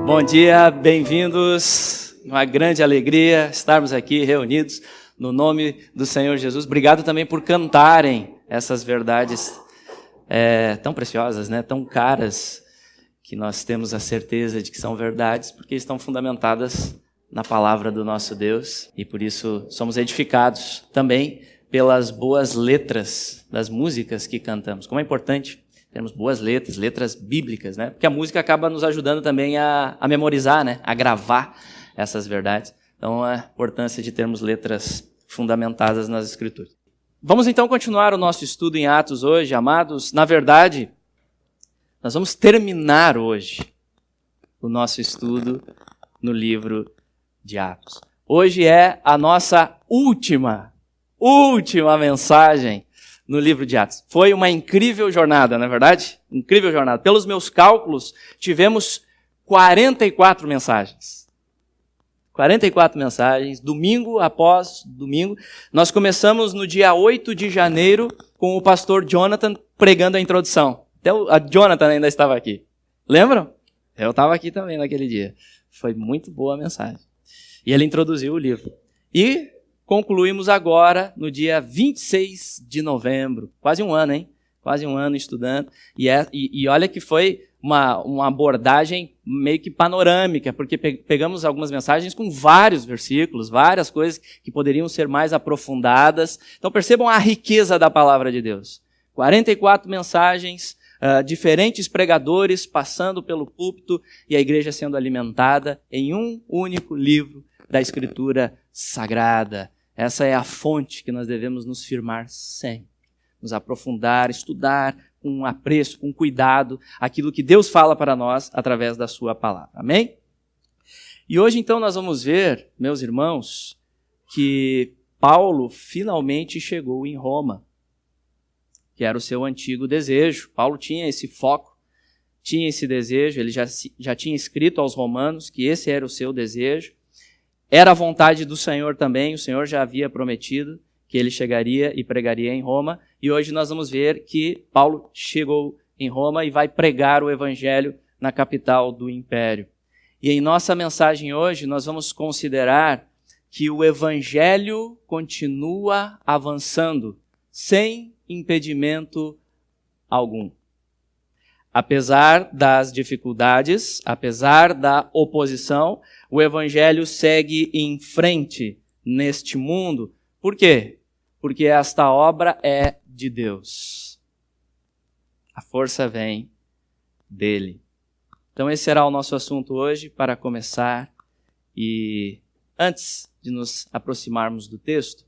Bom dia, bem-vindos. Uma grande alegria estarmos aqui reunidos no nome do Senhor Jesus. Obrigado também por cantarem essas verdades tão preciosas, né? Tão caras, que nós temos a certeza de que são verdades, porque estão fundamentadas na palavra do nosso Deus. E por isso somos edificados também pelas boas letras das músicas que cantamos. Como é importante termos boas letras, letras bíblicas, né? Porque a música acaba nos ajudando também a memorizar, né? A gravar essas verdades. Então, a importância de termos letras fundamentadas nas Escrituras. Vamos então continuar o nosso estudo em Atos hoje, amados. Na verdade, nós vamos terminar hoje o nosso estudo no livro de Atos. Hoje é a nossa última mensagem no livro de Atos. Foi uma incrível jornada, não é verdade? Incrível jornada. Pelos meus cálculos, tivemos 44 mensagens. 44 mensagens, domingo após domingo. Nós começamos no dia 8 de janeiro com o pastor Jonathan pregando a introdução. Até a Jonathan ainda estava aqui. Lembram? Eu estava aqui também naquele dia. Foi muito boa a mensagem. E ele introduziu o livro. E concluímos agora no dia 26 de novembro. Quase um ano, hein? Quase um ano estudando. E olha que foi uma abordagem meio que panorâmica, porque pegamos algumas mensagens com vários versículos, várias coisas que poderiam ser mais aprofundadas. Então percebam a riqueza da palavra de Deus. 44 mensagens, diferentes pregadores passando pelo púlpito e a igreja sendo alimentada em um único livro da Escritura Sagrada. Essa é a fonte que nós devemos nos firmar sempre, nos aprofundar, estudar com apreço, com cuidado, aquilo que Deus fala para nós através da sua palavra. Amém? E hoje então nós vamos ver, meus irmãos, que Paulo finalmente chegou em Roma, que era o seu antigo desejo. Paulo tinha esse foco, tinha esse desejo, ele já tinha escrito aos romanos que esse era o seu desejo. Era a vontade do Senhor também, o Senhor já havia prometido que ele chegaria e pregaria em Roma, e hoje nós vamos ver que Paulo chegou em Roma e vai pregar o Evangelho na capital do Império. E em nossa mensagem hoje nós vamos considerar que o Evangelho continua avançando, sem impedimento algum. Apesar das dificuldades, apesar da oposição, o Evangelho segue em frente neste mundo. Por quê? Porque esta obra é de Deus. A força vem dele. Então esse será o nosso assunto hoje para começar. E antes de nos aproximarmos do texto,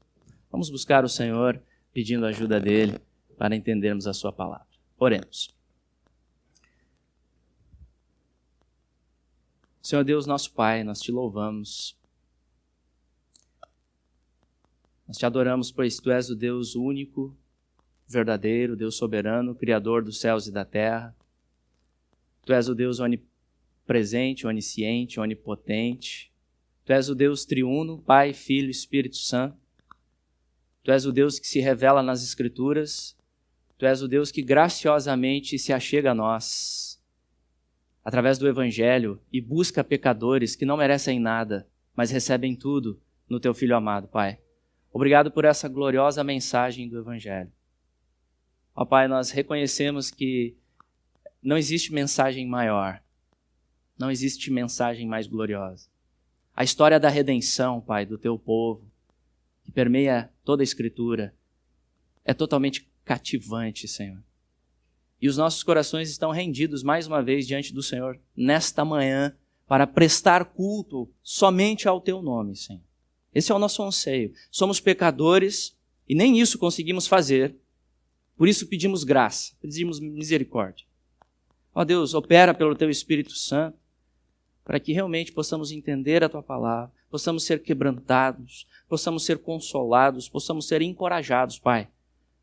vamos buscar o Senhor pedindo a ajuda dele para entendermos a sua palavra. Oremos. Senhor Deus, nosso Pai, nós te louvamos. Nós te adoramos, pois tu és o Deus único, verdadeiro, Deus soberano, Criador dos céus e da terra. Tu és o Deus onipresente, onisciente, onipotente. Tu és o Deus triuno, Pai, Filho e Espírito Santo. Tu és o Deus que se revela nas Escrituras. Tu és o Deus que graciosamente se achega a nós através do Evangelho e busca pecadores que não merecem nada, mas recebem tudo no teu Filho amado, Pai. Obrigado por essa gloriosa mensagem do Evangelho. Ó Pai, nós reconhecemos que não existe mensagem maior, não existe mensagem mais gloriosa. A história da redenção, Pai, do teu povo, que permeia toda a Escritura, é totalmente cativante, Senhor. E os nossos corações estão rendidos mais uma vez diante do Senhor nesta manhã para prestar culto somente ao teu nome, Senhor. Esse é o nosso anseio. Somos pecadores e nem isso conseguimos fazer. Por isso pedimos graça, pedimos misericórdia. Ó Deus, opera pelo teu Espírito Santo para que realmente possamos entender a tua palavra, possamos ser quebrantados, possamos ser consolados, possamos ser encorajados, Pai,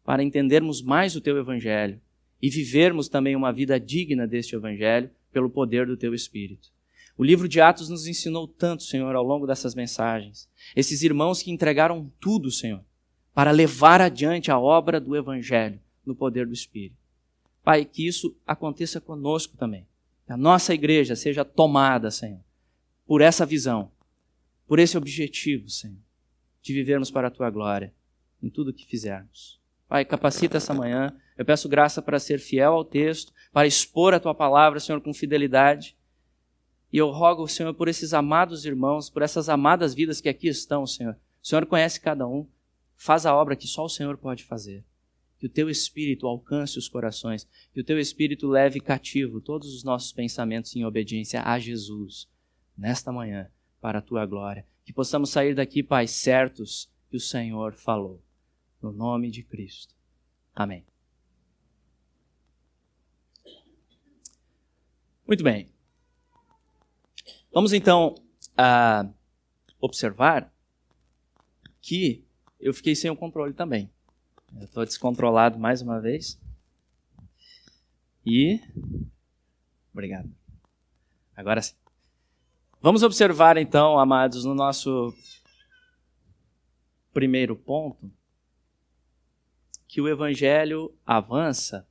para entendermos mais o teu Evangelho e vivermos também uma vida digna deste Evangelho pelo poder do teu Espírito. O livro de Atos nos ensinou tanto, Senhor, ao longo dessas mensagens. Esses irmãos que entregaram tudo, Senhor, para levar adiante a obra do Evangelho no poder do Espírito. Pai, que isso aconteça conosco também. Que a nossa igreja seja tomada, Senhor, por essa visão, por esse objetivo, Senhor, de vivermos para a Tua glória em tudo o que fizermos. Pai, capacita essa manhã. Eu peço graça para ser fiel ao texto, para expor a Tua palavra, Senhor, com fidelidade. E eu rogo, Senhor, por esses amados irmãos, por essas amadas vidas que aqui estão, Senhor. O Senhor conhece cada um. Faz a obra que só o Senhor pode fazer. Que o Teu Espírito alcance os corações. Que o Teu Espírito leve cativo todos os nossos pensamentos em obediência a Jesus. Nesta manhã, para a Tua glória. Que possamos sair daqui, Pai, certos que o Senhor falou. No nome de Cristo. Amém. Muito bem. Vamos então observar que eu fiquei sem o controle também. Eu estou descontrolado mais uma vez. E... Obrigado. Agora sim. Vamos observar então, amados, no nosso primeiro ponto, que o Evangelho avança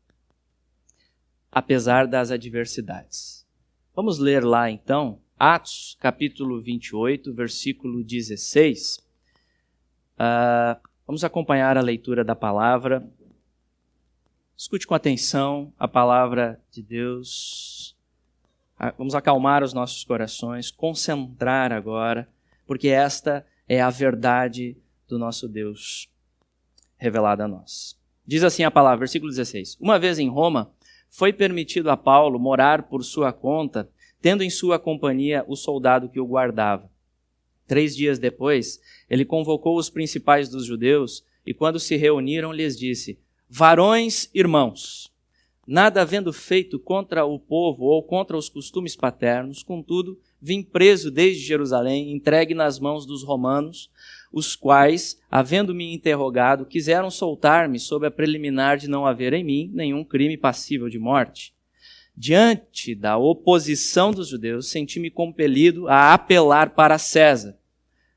apesar das adversidades. Vamos ler lá então, Atos, capítulo 28, versículo 16. Vamos acompanhar a leitura da palavra. Escute com atenção a palavra de Deus. Vamos acalmar os nossos corações, concentrar agora, porque esta é a verdade do nosso Deus revelada a nós. Diz assim a palavra, versículo 16. Uma vez em Roma, foi permitido a Paulo morar por sua conta, tendo em sua companhia o soldado que o guardava. 3 dias depois, ele convocou os principais dos judeus e, quando se reuniram, lhes disse: varões irmãos, nada havendo feito contra o povo ou contra os costumes paternos, contudo, vim preso desde Jerusalém, entregue nas mãos dos romanos, os quais, havendo-me interrogado, quiseram soltar-me sob a preliminar de não haver em mim nenhum crime passível de morte. Diante da oposição dos judeus, senti-me compelido a apelar para César,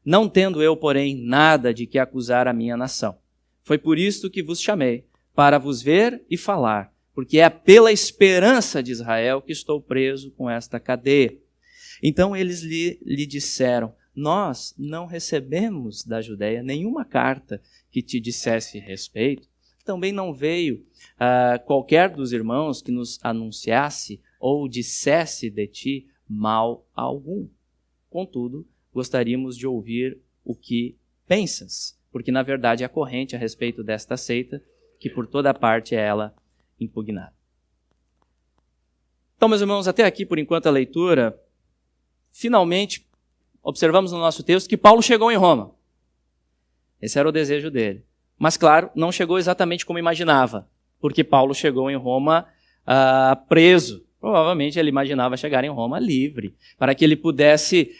não tendo eu, porém, nada de que acusar a minha nação. Foi por isto que vos chamei, para vos ver e falar, porque é pela esperança de Israel que estou preso com esta cadeia. Então eles lhe disseram: nós não recebemos da Judéia nenhuma carta que te dissesse respeito. Também não veio qualquer dos irmãos que nos anunciasse ou dissesse de ti mal algum. Contudo, gostaríamos de ouvir o que pensas, porque na verdade é corrente a respeito desta seita, que por toda parte é ela impugnada. Então, meus irmãos, até aqui, por enquanto, a leitura, finalmente, observamos no nosso texto que Paulo chegou em Roma. Esse era o desejo dele. Mas, claro, não chegou exatamente como imaginava, porque Paulo chegou em Roma preso. Provavelmente ele imaginava chegar em Roma livre, para que ele pudesse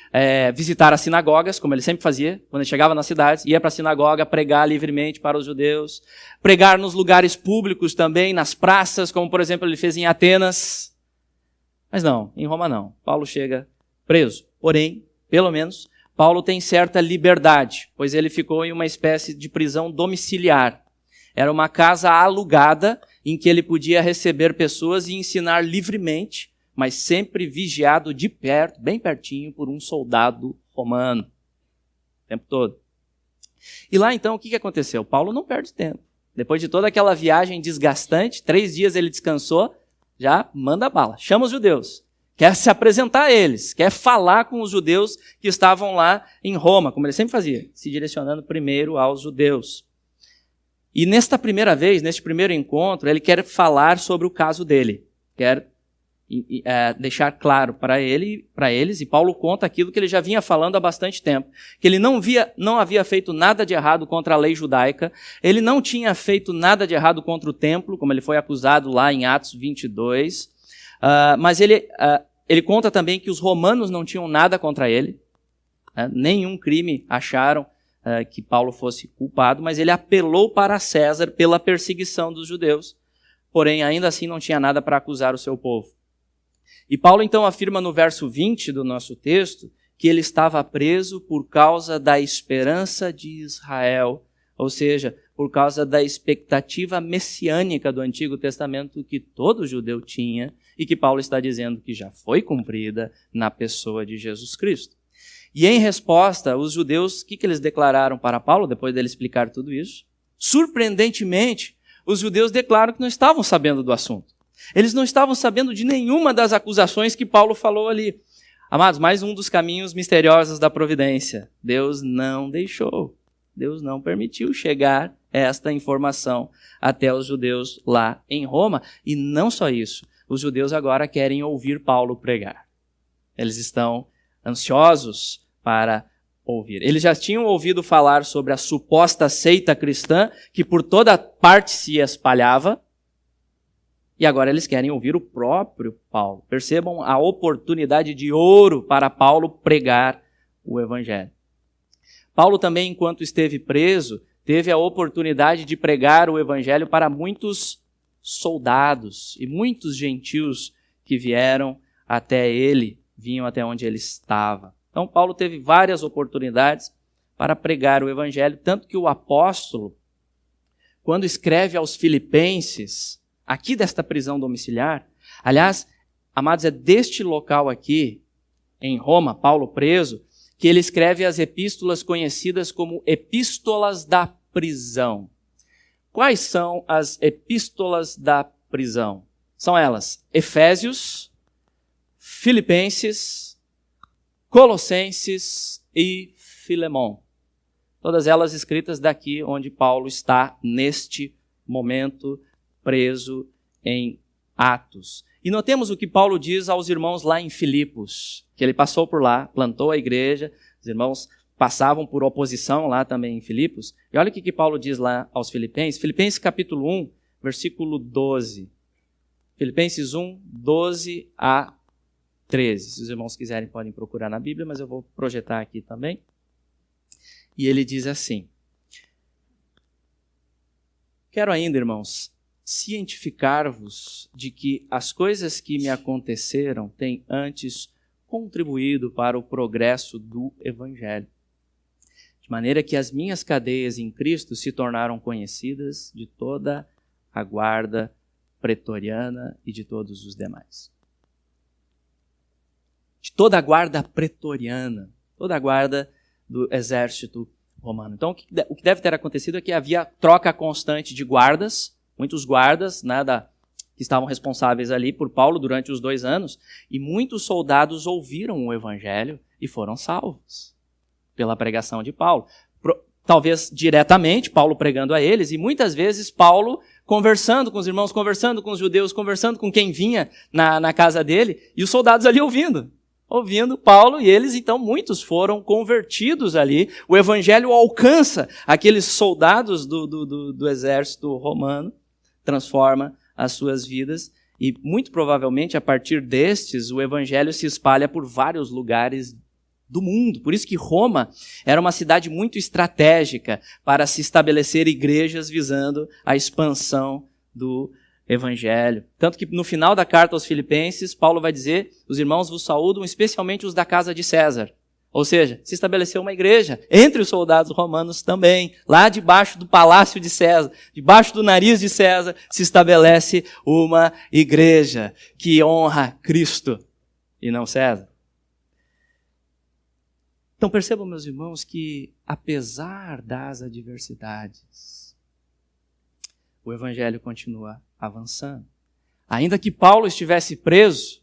visitar as sinagogas, como ele sempre fazia, quando ele chegava nas cidades, ia para a sinagoga pregar livremente para os judeus, pregar nos lugares públicos também, nas praças, como por exemplo ele fez em Atenas. Mas não, em Roma não. Paulo chega preso. Porém, pelo menos, Paulo tem certa liberdade, pois ele ficou em uma espécie de prisão domiciliar. Era uma casa alugada em que ele podia receber pessoas e ensinar livremente, mas sempre vigiado de perto, bem pertinho, por um soldado romano. O tempo todo. E lá então o que aconteceu? Paulo não perde tempo. Depois de toda aquela viagem desgastante, 3 dias ele descansou, já manda bala. Chama os judeus. Quer se apresentar a eles, quer falar com os judeus que estavam lá em Roma, como ele sempre fazia, se direcionando primeiro aos judeus. E nesta primeira vez, neste primeiro encontro, ele quer falar sobre o caso dele, quer deixar claro para eles, e Paulo conta aquilo que ele já vinha falando há bastante tempo, que ele não havia feito nada de errado contra a lei judaica, ele não tinha feito nada de errado contra o templo, como ele foi acusado lá em Atos 22, mas ele conta também que os romanos não tinham nada contra ele, nenhum crime acharam que Paulo fosse culpado, mas ele apelou para César pela perseguição dos judeus, porém ainda assim não tinha nada para acusar o seu povo. E Paulo então afirma no verso 20 do nosso texto que ele estava preso por causa da esperança de Israel, ou seja, por causa da expectativa messiânica do Antigo Testamento que todo judeu tinha e que Paulo está dizendo que já foi cumprida na pessoa de Jesus Cristo. E em resposta, os judeus, o que eles declararam para Paulo, depois dele explicar tudo isso? Surpreendentemente, os judeus declaram que não estavam sabendo do assunto. Eles não estavam sabendo de nenhuma das acusações que Paulo falou ali. Amados, mais um dos caminhos misteriosos da providência. Deus não deixou, Deus não permitiu chegar esta informação até os judeus lá em Roma. E não só isso, os judeus agora querem ouvir Paulo pregar. Eles estão ansiosos para ouvir. Eles já tinham ouvido falar sobre a suposta seita cristã que por toda parte se espalhava. E agora eles querem ouvir o próprio Paulo. Percebam a oportunidade de ouro para Paulo pregar o evangelho. Paulo também, enquanto esteve preso, teve a oportunidade de pregar o evangelho para muitos soldados e muitos gentios que vieram até ele, vinham até onde ele estava. Então Paulo teve várias oportunidades para pregar o evangelho, tanto que o apóstolo, quando escreve aos Filipenses, aqui desta prisão domiciliar, aliás, amados, é deste local aqui, em Roma, Paulo preso, que ele escreve as epístolas conhecidas como epístolas da prisão. Quais são as epístolas da prisão? São elas Efésios, Filipenses, Colossenses e Filemão. Todas elas escritas daqui onde Paulo está neste momento preso em Atos. E notemos o que Paulo diz aos irmãos lá em Filipos, que ele passou por lá, plantou a igreja, os irmãos passavam por oposição lá também em Filipos. E olha o que Paulo diz lá aos Filipenses, Filipenses capítulo 1, versículo 12. Filipenses 1, 12 a 13. Se os irmãos quiserem podem procurar na Bíblia, mas eu vou projetar aqui também. E ele diz assim: quero ainda, irmãos, cientificar-vos de que as coisas que me aconteceram têm antes contribuído para o progresso do Evangelho, de maneira que as minhas cadeias em Cristo se tornaram conhecidas de toda a guarda pretoriana e de todos os demais. De toda a guarda pretoriana, toda a guarda do exército romano. Então, o que deve ter acontecido é que havia troca constante de guardas, muitos guardas, né, que estavam responsáveis ali por Paulo durante os 2 anos, e muitos soldados ouviram o evangelho e foram salvos pela pregação de Paulo. Talvez diretamente, Paulo pregando a eles, e muitas vezes Paulo conversando com os irmãos, conversando com os judeus, conversando com quem vinha na casa dele, e os soldados ali ouvindo Paulo, e eles, então, muitos foram convertidos ali. O evangelho alcança aqueles soldados do exército romano, transforma as suas vidas, e muito provavelmente, a partir destes, o evangelho se espalha por vários lugares do mundo. Por isso que Roma era uma cidade muito estratégica para se estabelecer igrejas visando a expansão do evangelho. Tanto que no final da carta aos Filipenses, Paulo vai dizer: os irmãos vos saúdam, especialmente os da casa de César. Ou seja, se estabeleceu uma igreja entre os soldados romanos também. Lá debaixo do palácio de César, debaixo do nariz de César, se estabelece uma igreja que honra Cristo e não César. Então percebam, meus irmãos, que apesar das adversidades, o evangelho continua avançando. Ainda que Paulo estivesse preso,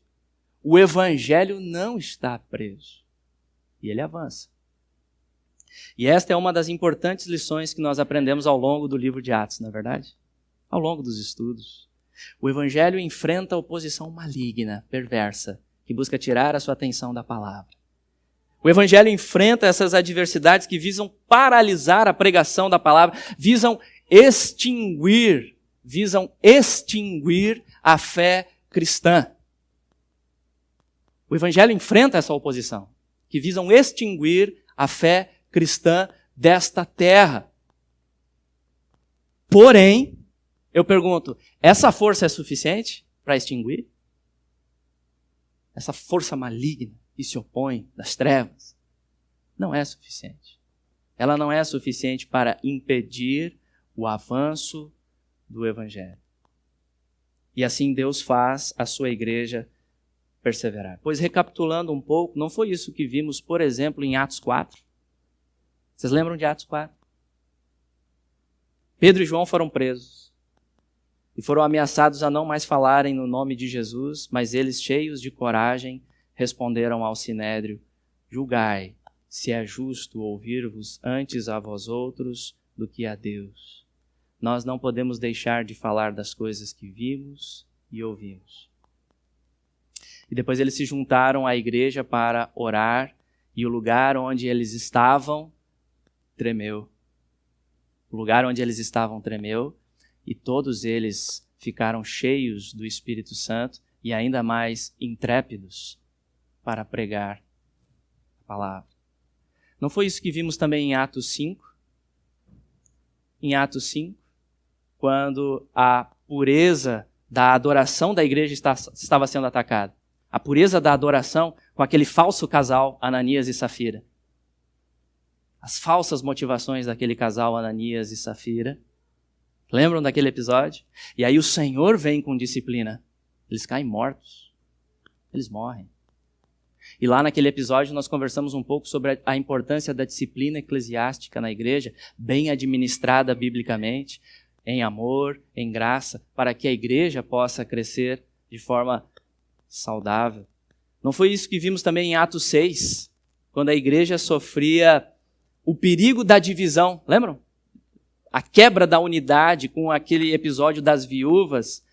o evangelho não está preso. E ele avança. E esta é uma das importantes lições que nós aprendemos ao longo do livro de Atos, não é verdade? Ao longo dos estudos. O evangelho enfrenta a oposição maligna, perversa, que busca tirar a sua atenção da palavra. O evangelho enfrenta essas adversidades que visam paralisar a pregação da palavra, visam extinguir a fé cristã. O evangelho enfrenta essa oposição, que visam extinguir a fé cristã desta terra. Porém, eu pergunto, essa força é suficiente para extinguir? Essa força maligna que se opõe das trevas não é suficiente. Ela não é suficiente para impedir o avanço do Evangelho. E assim Deus faz a sua igreja perseverar. Pois, recapitulando um pouco, não foi isso que vimos, por exemplo, em Atos 4? Vocês lembram de Atos 4? Pedro e João foram presos e foram ameaçados a não mais falarem no nome de Jesus, mas eles, cheios de coragem, responderam ao Sinédrio: julgai se é justo ouvir-vos antes a vós outros do que a Deus. Nós não podemos deixar de falar das coisas que vimos e ouvimos. E depois eles se juntaram à igreja para orar, e o lugar onde eles estavam tremeu. O lugar onde eles estavam tremeu, e todos eles ficaram cheios do Espírito Santo e ainda mais intrépidos para pregar a palavra. Não foi isso que vimos também em Atos 5? Em Atos 5, quando a pureza da adoração da igreja estava sendo atacada. A pureza da adoração com aquele falso casal, Ananias e Safira. As falsas motivações daquele casal, Ananias e Safira. Lembram daquele episódio? E aí o Senhor vem com disciplina. Eles caem mortos. Eles morrem. E lá naquele episódio nós conversamos um pouco sobre a importância da disciplina eclesiástica na igreja, bem administrada biblicamente, em amor, em graça, para que a igreja possa crescer de forma saudável. Não foi isso que vimos também em Atos 6, quando a igreja sofria o perigo da divisão, lembram? A quebra da unidade com aquele episódio das viúvas,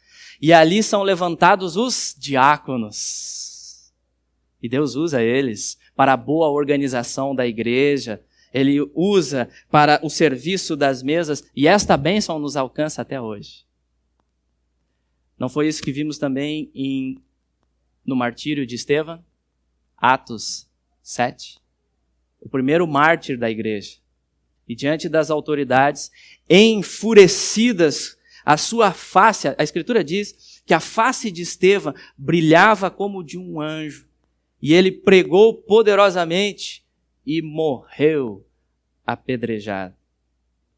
e ali são levantados os diáconos. E Deus usa eles para a boa organização da igreja, Ele usa para o serviço das mesas, e esta bênção nos alcança até hoje. Não foi isso que vimos também no martírio de Estevão? Atos 7. O primeiro mártir da igreja. E diante das autoridades, enfurecidas, a sua face, a Escritura diz que a face de Estevão brilhava como de um anjo. E ele pregou poderosamente e morreu apedrejado.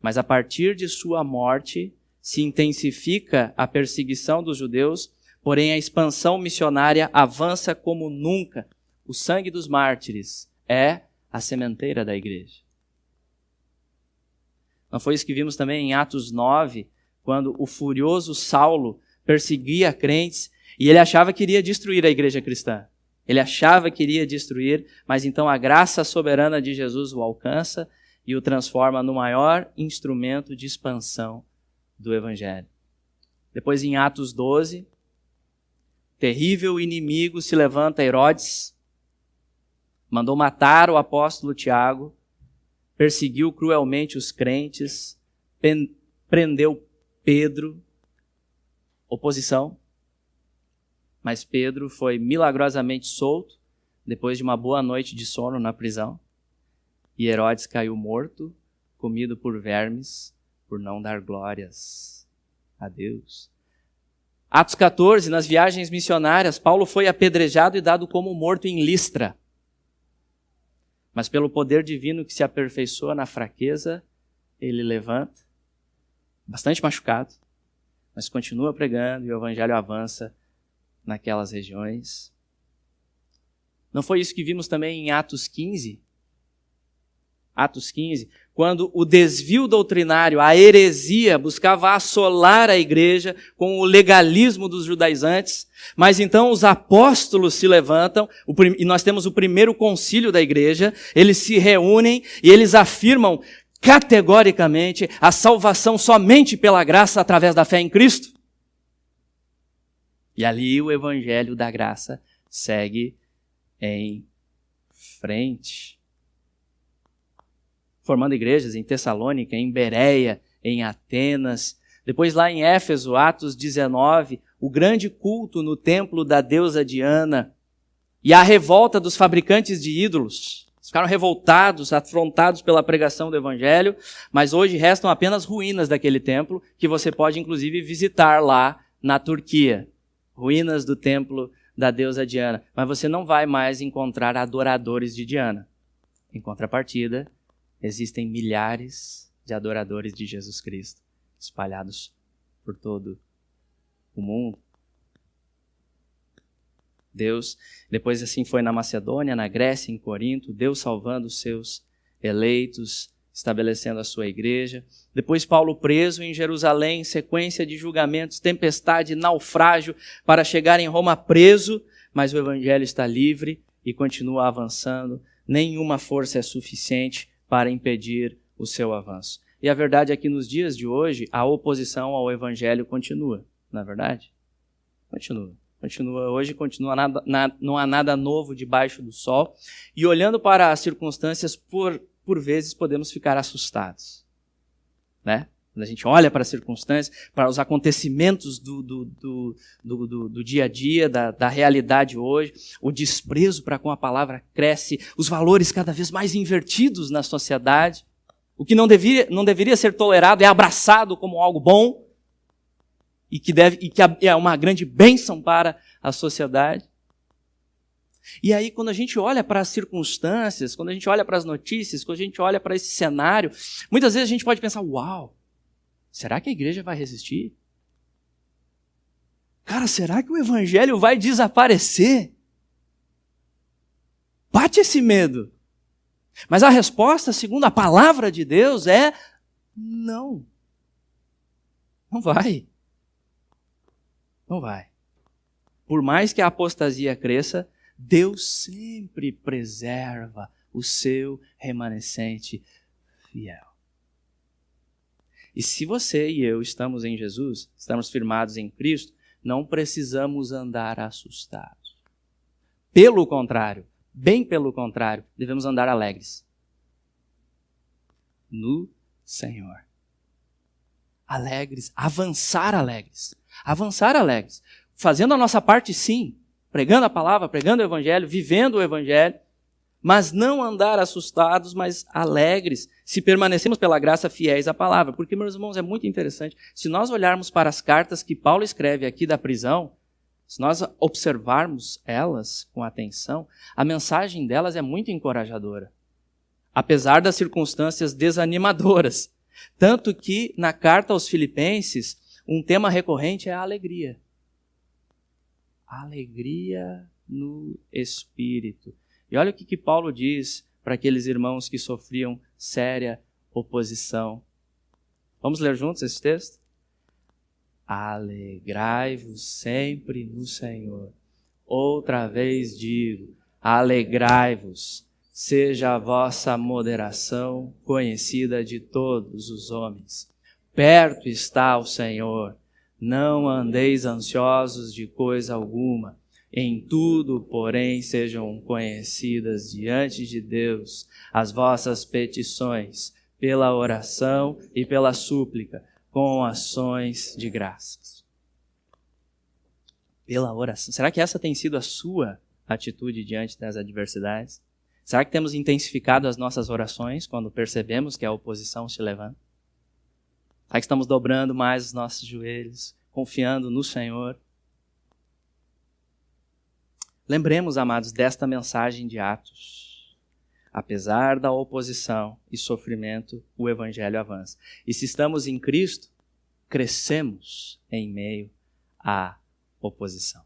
Mas a partir de sua morte, se intensifica a perseguição dos judeus, porém a expansão missionária avança como nunca. O sangue dos mártires é a sementeira da igreja. Não foi isso que vimos também em Atos 9, quando o furioso Saulo perseguia crentes e ele achava que iria destruir a igreja cristã. Ele achava que iria destruir, mas então a graça soberana de Jesus o alcança e o transforma no maior instrumento de expansão do Evangelho. Depois em Atos 12, terrível inimigo se levanta, Herodes, mandou matar o apóstolo Tiago, perseguiu cruelmente os crentes, prendeu Pedro, oposição, mas Pedro foi milagrosamente solto depois de uma boa noite de sono na prisão, e Herodes caiu morto, comido por vermes, por não dar glórias a Deus. Atos 14, nas viagens missionárias, Paulo foi apedrejado e dado como morto em Listra. Mas pelo poder divino que se aperfeiçoa na fraqueza, ele levanta, bastante machucado, mas continua pregando e o evangelho avança naquelas regiões. Não foi isso que vimos também em Atos 15? Atos 15, quando o desvio doutrinário, a heresia, buscava assolar a igreja com o legalismo dos judaizantes, mas então os apóstolos se levantam, e nós temos o primeiro concílio da igreja, eles se reúnem e eles afirmam categoricamente a salvação somente pela graça através da fé em Cristo. E ali o evangelho da graça segue em frente. Formando igrejas em Tessalônica, em Bereia, em Atenas. Depois lá em Éfeso, Atos 19, o grande culto no templo da deusa Diana. E a revolta dos fabricantes de ídolos. Eles ficaram revoltados, afrontados pela pregação do evangelho, mas hoje restam apenas ruínas daquele templo, que você pode inclusive visitar lá na Turquia. Ruínas do templo da deusa Diana. Mas você não vai mais encontrar adoradores de Diana. Em contrapartida, existem milhares de adoradores de Jesus Cristo espalhados por todo o mundo. Deus, depois assim foi na Macedônia, na Grécia, em Corinto, Deus salvando os seus eleitos, estabelecendo a sua igreja. Depois Paulo preso em Jerusalém, sequência de julgamentos, tempestade, naufrágio, para chegar em Roma preso, mas o evangelho está livre e continua avançando. Nenhuma força é suficiente para impedir o seu avanço. E a verdade é que nos dias de hoje, a oposição ao evangelho continua, não é verdade? Continua. Hoje continua, não há nada novo debaixo do sol. E olhando para as circunstâncias, por vezes podemos ficar assustados, né? Quando a gente olha para as circunstâncias, para os acontecimentos do dia a dia, da realidade hoje, o desprezo para com a palavra cresce, os valores cada vez mais invertidos na sociedade, o que não deveria ser tolerado é abraçado como algo bom, e que é uma grande bênção para a sociedade. E aí, quando a gente olha para as circunstâncias, quando a gente olha para as notícias, quando a gente olha para esse cenário, muitas vezes a gente pode pensar, uau, será que a igreja vai resistir? Cara, será que o evangelho vai desaparecer? Bate esse medo. Mas a resposta, segundo a palavra de Deus, é não. Não vai. Não vai. Por mais que a apostasia cresça, Deus sempre preserva o seu remanescente fiel. E se você e eu estamos em Jesus, estamos firmados em Cristo, não precisamos andar assustados. Pelo contrário, bem pelo contrário, devemos andar alegres. No Senhor. Alegres, avançar alegres. Avançar alegres. Fazendo a nossa parte, sim. Pregando a palavra, pregando o evangelho, vivendo o evangelho. Mas não andar assustados, mas alegres, se permanecemos pela graça fiéis à palavra. Porque, meus irmãos, é muito interessante. Se nós olharmos para as cartas que Paulo escreve aqui da prisão, se nós observarmos elas com atenção, a mensagem delas é muito encorajadora. Apesar das circunstâncias desanimadoras. Tanto que, na carta aos Filipenses, um tema recorrente é a alegria. Alegria no Espírito. E olha o que Paulo diz para aqueles irmãos que sofriam séria oposição. Vamos ler juntos esse texto? Alegrai-vos sempre no Senhor. Outra vez digo, alegrai-vos. Seja a vossa moderação conhecida de todos os homens. Perto está o Senhor. Não andeis ansiosos de coisa alguma. Em tudo, porém, sejam conhecidas diante de Deus as vossas petições, pela oração e pela súplica, com ações de graças. Pela oração. Será que essa tem sido a sua atitude diante das adversidades? Será que temos intensificado as nossas orações quando percebemos que a oposição se levanta? Será que estamos dobrando mais os nossos joelhos, confiando no Senhor? Lembremos, amados, desta mensagem de Atos. Apesar da oposição e sofrimento, o Evangelho avança. E se estamos em Cristo, crescemos em meio à oposição.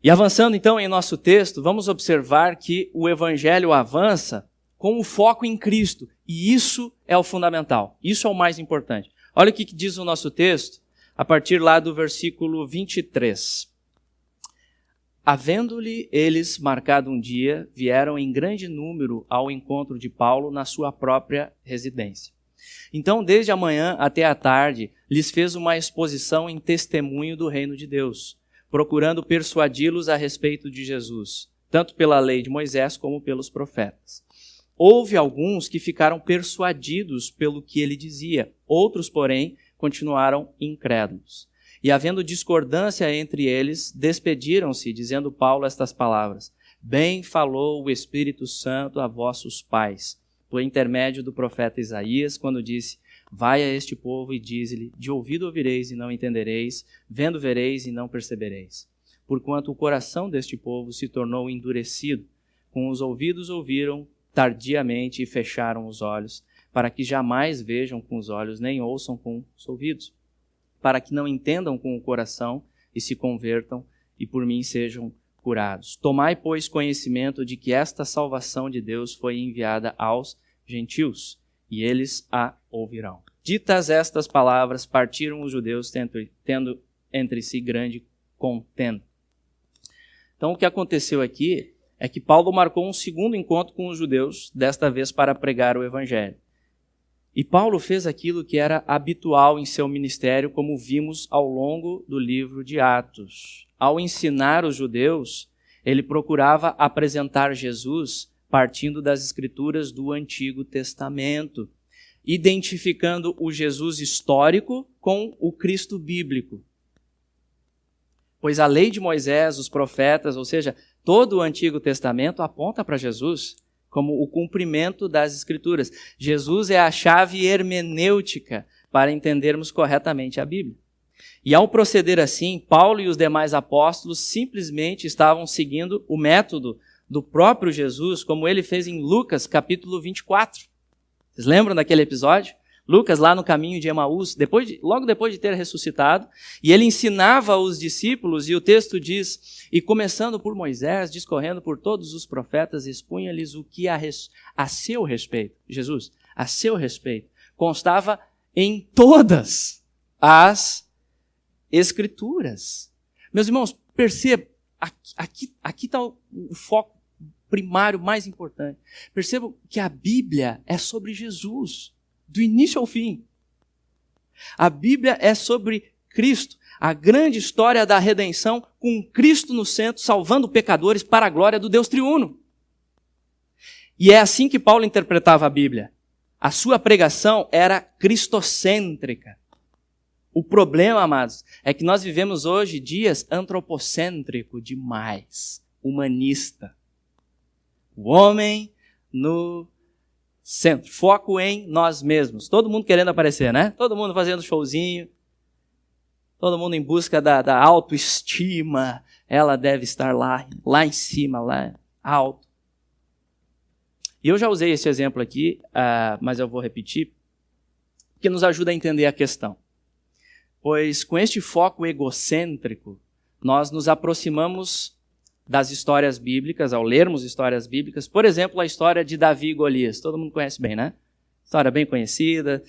E avançando então em nosso texto, vamos observar que o Evangelho avança com o foco em Cristo. E isso é o fundamental, isso é o mais importante. Olha o que diz o nosso texto, a partir lá do versículo 23. Havendo-lhe eles marcado um dia, vieram em grande número ao encontro de Paulo na sua própria residência. Então, desde a manhã até a tarde, lhes fez uma exposição em testemunho do reino de Deus, procurando persuadi-los a respeito de Jesus, tanto pela lei de Moisés como pelos profetas. Houve alguns que ficaram persuadidos pelo que ele dizia, outros, porém, continuaram incrédulos. E havendo discordância entre eles, despediram-se, dizendo Paulo estas palavras: Bem falou o Espírito Santo a vossos pais, por intermédio do profeta Isaías, quando disse: Vai a este povo e dize-lhe, de ouvido ouvireis e não entendereis, vendo vereis e não percebereis. Porquanto o coração deste povo se tornou endurecido, com os ouvidos ouviram tardiamente e fecharam os olhos, para que jamais vejam com os olhos, nem ouçam com os ouvidos, para que não entendam com o coração e se convertam e por mim sejam curados. Tomai, pois, conhecimento de que esta salvação de Deus foi enviada aos gentios, e eles a ouvirão. Ditas estas palavras, partiram os judeus, tendo entre si grande contenda. Então, o que aconteceu aqui é que Paulo marcou um segundo encontro com os judeus, desta vez para pregar o evangelho. E Paulo fez aquilo que era habitual em seu ministério, como vimos ao longo do livro de Atos. Ao ensinar os judeus, ele procurava apresentar Jesus partindo das Escrituras do Antigo Testamento, identificando o Jesus histórico com o Cristo bíblico. Pois a lei de Moisés, os profetas, ou seja, todo o Antigo Testamento aponta para Jesus como o cumprimento das Escrituras. Jesus é a chave hermenêutica para entendermos corretamente a Bíblia. E ao proceder assim, Paulo e os demais apóstolos simplesmente estavam seguindo o método do próprio Jesus, como ele fez em Lucas, capítulo 24. Vocês lembram daquele episódio? Lucas, lá no caminho de Emaús, logo depois de ter ressuscitado, e ele ensinava os discípulos, e o texto diz, e começando por Moisés, discorrendo por todos os profetas, expunha-lhes o que a seu respeito, Jesus, a seu respeito, constava em todas as Escrituras. Meus irmãos, perceba, aqui está o foco primário mais importante. Percebam que a Bíblia é sobre Jesus, do início ao fim. A Bíblia é sobre Cristo, a grande história da redenção, com Cristo no centro, salvando pecadores para a glória do Deus triuno. E é assim que Paulo interpretava a Bíblia. A sua pregação era cristocêntrica. O problema, amados, é que nós vivemos hoje dias antropocêntrico demais, humanista. O homem no centro, foco em nós mesmos. Todo mundo querendo aparecer, né? Todo mundo fazendo showzinho, todo mundo em busca da autoestima. Ela deve estar lá em cima, lá alto. E eu já usei esse exemplo aqui, mas eu vou repetir, porque nos ajuda a entender a questão. Pois com este foco egocêntrico, nós nos aproximamos das histórias bíblicas, ao lermos histórias bíblicas. Por exemplo, a história de Davi e Golias. Todo mundo conhece bem, né? História bem conhecida.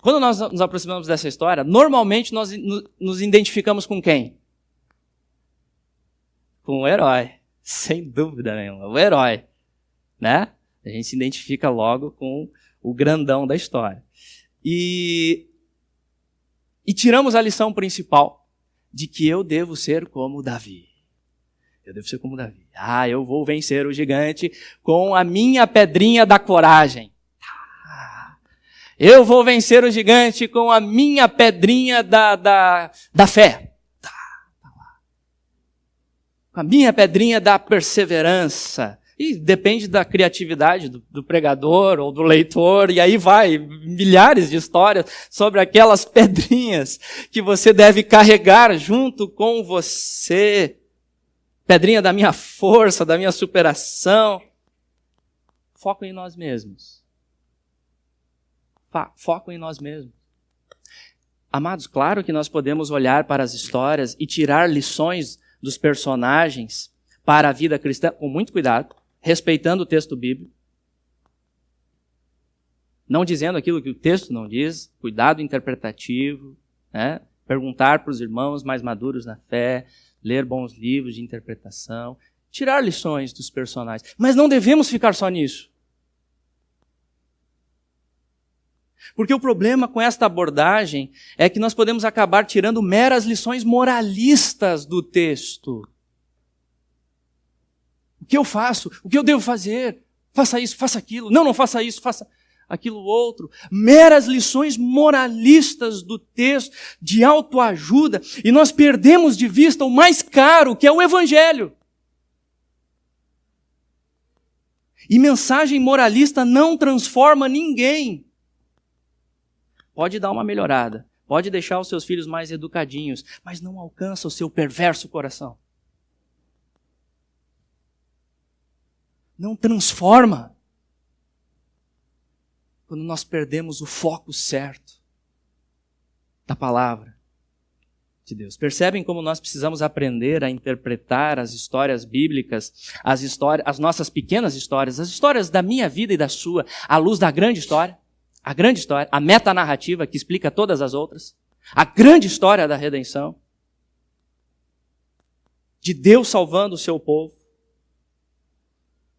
Quando nós nos aproximamos dessa história, normalmente nós nos identificamos com quem? Com o herói. Sem dúvida nenhuma. O herói. Né? A gente se identifica logo com o grandão da história. E tiramos a lição principal de que eu devo ser como Davi. Eu devo ser como Davi. Eu vou vencer o gigante com a minha pedrinha da coragem. Eu vou vencer o gigante com a minha pedrinha da fé. Com a minha pedrinha da perseverança. E depende da criatividade do pregador ou do leitor, e aí vai milhares de histórias sobre aquelas pedrinhas que você deve carregar junto com você. Pedrinha da minha força, da minha superação. Foco em nós mesmos. Foco em nós mesmos. Amados, claro que nós podemos olhar para as histórias e tirar lições dos personagens para a vida cristã, com muito cuidado, respeitando o texto bíblico, não dizendo aquilo que o texto não diz, cuidado interpretativo, né? Perguntar para os irmãos mais maduros na fé, ler bons livros de interpretação, tirar lições dos personagens. Mas não devemos ficar só nisso. Porque o problema com esta abordagem é que nós podemos acabar tirando meras lições moralistas do texto. O que eu faço? O que eu devo fazer? Faça isso, faça aquilo. Não faça isso, faça aquilo outro. Meras lições moralistas do texto, de autoajuda. E nós perdemos de vista o mais caro, que é o Evangelho. E mensagem moralista não transforma ninguém. Pode dar uma melhorada, pode deixar os seus filhos mais educadinhos, mas não alcança o seu perverso coração. Não transforma. quando nós perdemos o foco certo da palavra de Deus. Percebem como nós precisamos aprender a interpretar as histórias bíblicas, as nossas pequenas histórias, as histórias da minha vida e da sua, à luz da grande história, a metanarrativa que explica todas as outras, a grande história da redenção, de Deus salvando o seu povo,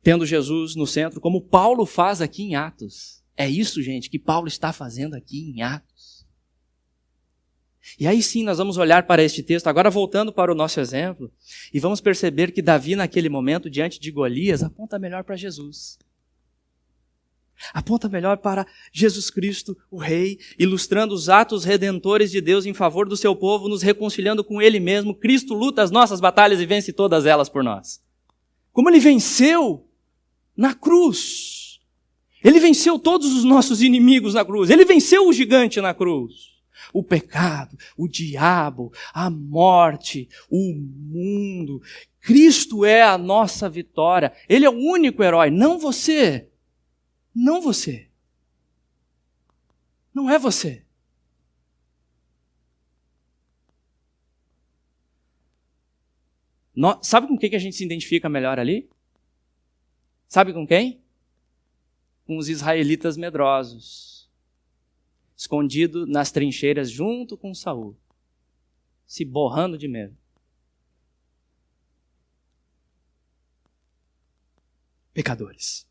tendo Jesus no centro, como Paulo faz aqui em Atos. É isso, gente, que Paulo está fazendo aqui em Atos. E aí sim nós vamos olhar para este texto, agora voltando para o nosso exemplo, e vamos perceber que Davi naquele momento, diante de Golias, aponta melhor para Jesus. Aponta melhor para Jesus Cristo, o Rei, ilustrando os atos redentores de Deus em favor do seu povo, nos reconciliando com Ele mesmo. Cristo luta as nossas batalhas e vence todas elas por nós. Como Ele venceu na cruz. Ele venceu todos os nossos inimigos na cruz. Ele venceu o gigante na cruz. O pecado, o diabo, a morte, o mundo. Cristo é a nossa vitória. Ele é o único herói, não você. Não você. Não é você. Sabe com quem que a gente se identifica melhor ali? Sabe com quem? Com os israelitas medrosos, escondido nas trincheiras junto com Saul, se borrando de medo. Pecadores,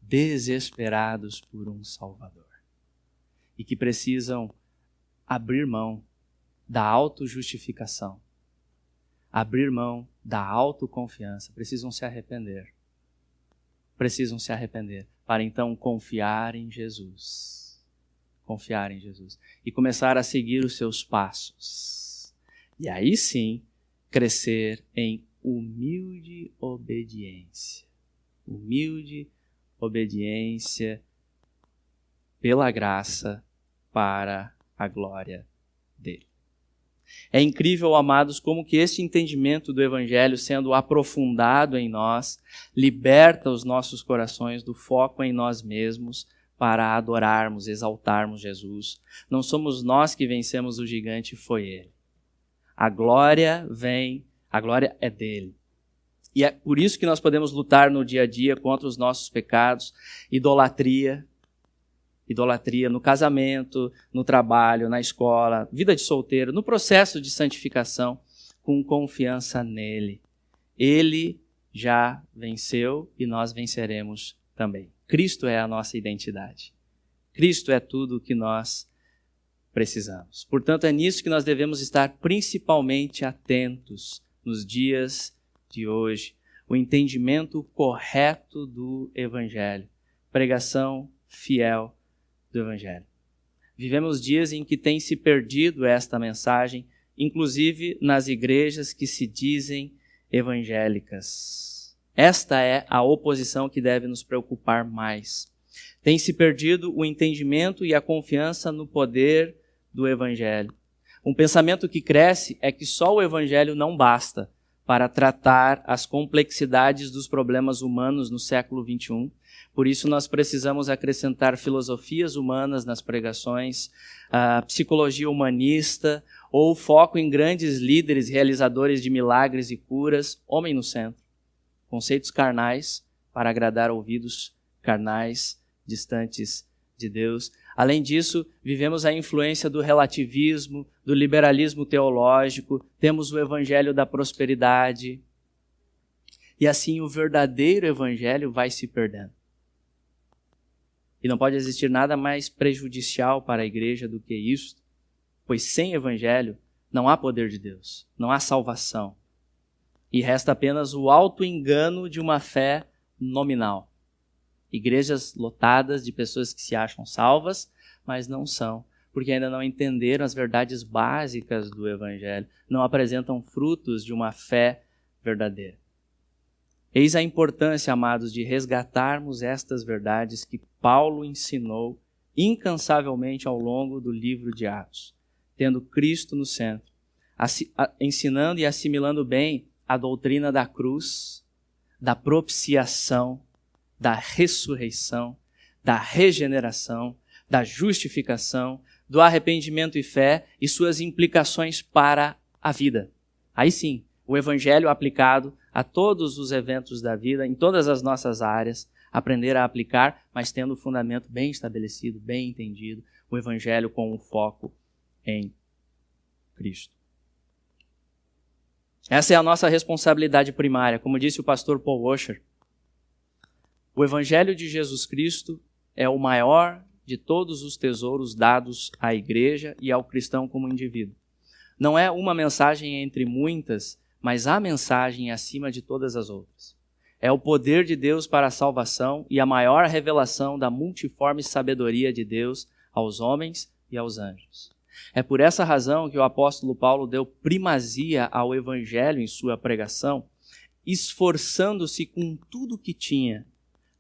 desesperados por um Salvador e que precisam abrir mão da autojustificação, abrir mão da autoconfiança, precisam se arrepender para então confiar em Jesus e começar a seguir os seus passos e aí sim crescer em humilde obediência pela graça para a glória dele. É incrível, amados, como que este entendimento do Evangelho, sendo aprofundado em nós, liberta os nossos corações do foco em nós mesmos para adorarmos, exaltarmos Jesus. Não somos nós que vencemos o gigante, foi Ele. A glória é dele. E é por isso que nós podemos lutar no dia a dia contra os nossos pecados, idolatria no casamento, no trabalho, na escola, vida de solteiro, no processo de santificação, com confiança nele. Ele já venceu e nós venceremos também. Cristo é a nossa identidade. Cristo é tudo o que nós precisamos. Portanto, é nisso que nós devemos estar principalmente atentos nos dias de hoje. O entendimento correto do Evangelho. Pregação fiel do Evangelho. Vivemos dias em que tem se perdido esta mensagem, inclusive nas igrejas que se dizem evangélicas. Esta é a oposição que deve nos preocupar mais. Tem se perdido o entendimento e a confiança no poder do Evangelho. Um pensamento que cresce é que só o Evangelho não basta para tratar as complexidades dos problemas humanos no século XXI. Por isso nós precisamos acrescentar filosofias humanas nas pregações, psicologia humanista ou foco em grandes líderes realizadores de milagres e curas, homem no centro. Conceitos carnais para agradar ouvidos carnais, distantes de Deus. Além disso, vivemos a influência do relativismo, do liberalismo teológico, temos o evangelho da prosperidade. E assim o verdadeiro evangelho vai se perdendo. E não pode existir nada mais prejudicial para a igreja do que isso, pois sem evangelho não há poder de Deus, não há salvação. E resta apenas o auto-engano de uma fé nominal. Igrejas lotadas de pessoas que se acham salvas, mas não são, porque ainda não entenderam as verdades básicas do evangelho, não apresentam frutos de uma fé verdadeira. Eis a importância, amados, de resgatarmos estas verdades que Paulo ensinou incansavelmente ao longo do livro de Atos, tendo Cristo no centro, ensinando e assimilando bem a doutrina da cruz, da propiciação, da ressurreição, da regeneração, da justificação, do arrependimento e fé e suas implicações para a vida. Aí sim, o Evangelho aplicado a todos os eventos da vida, em todas as nossas áreas, aprender a aplicar, mas tendo o fundamento bem estabelecido, bem entendido, o Evangelho com um foco em Cristo. Essa é a nossa responsabilidade primária. Como disse o pastor Paul Washer, o Evangelho de Jesus Cristo é o maior de todos os tesouros dados à igreja e ao cristão como indivíduo. Não é uma mensagem entre muitas, mas a mensagem acima de todas as outras. É o poder de Deus para a salvação e a maior revelação da multiforme sabedoria de Deus aos homens e aos anjos. É por essa razão que o apóstolo Paulo deu primazia ao Evangelho em sua pregação, esforçando-se com tudo o que tinha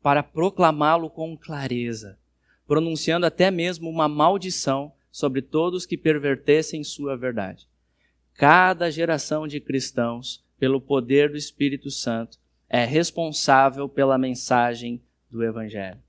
para proclamá-lo com clareza, pronunciando até mesmo uma maldição sobre todos que pervertessem sua verdade. Cada geração de cristãos, pelo poder do Espírito Santo, é responsável pela mensagem do Evangelho.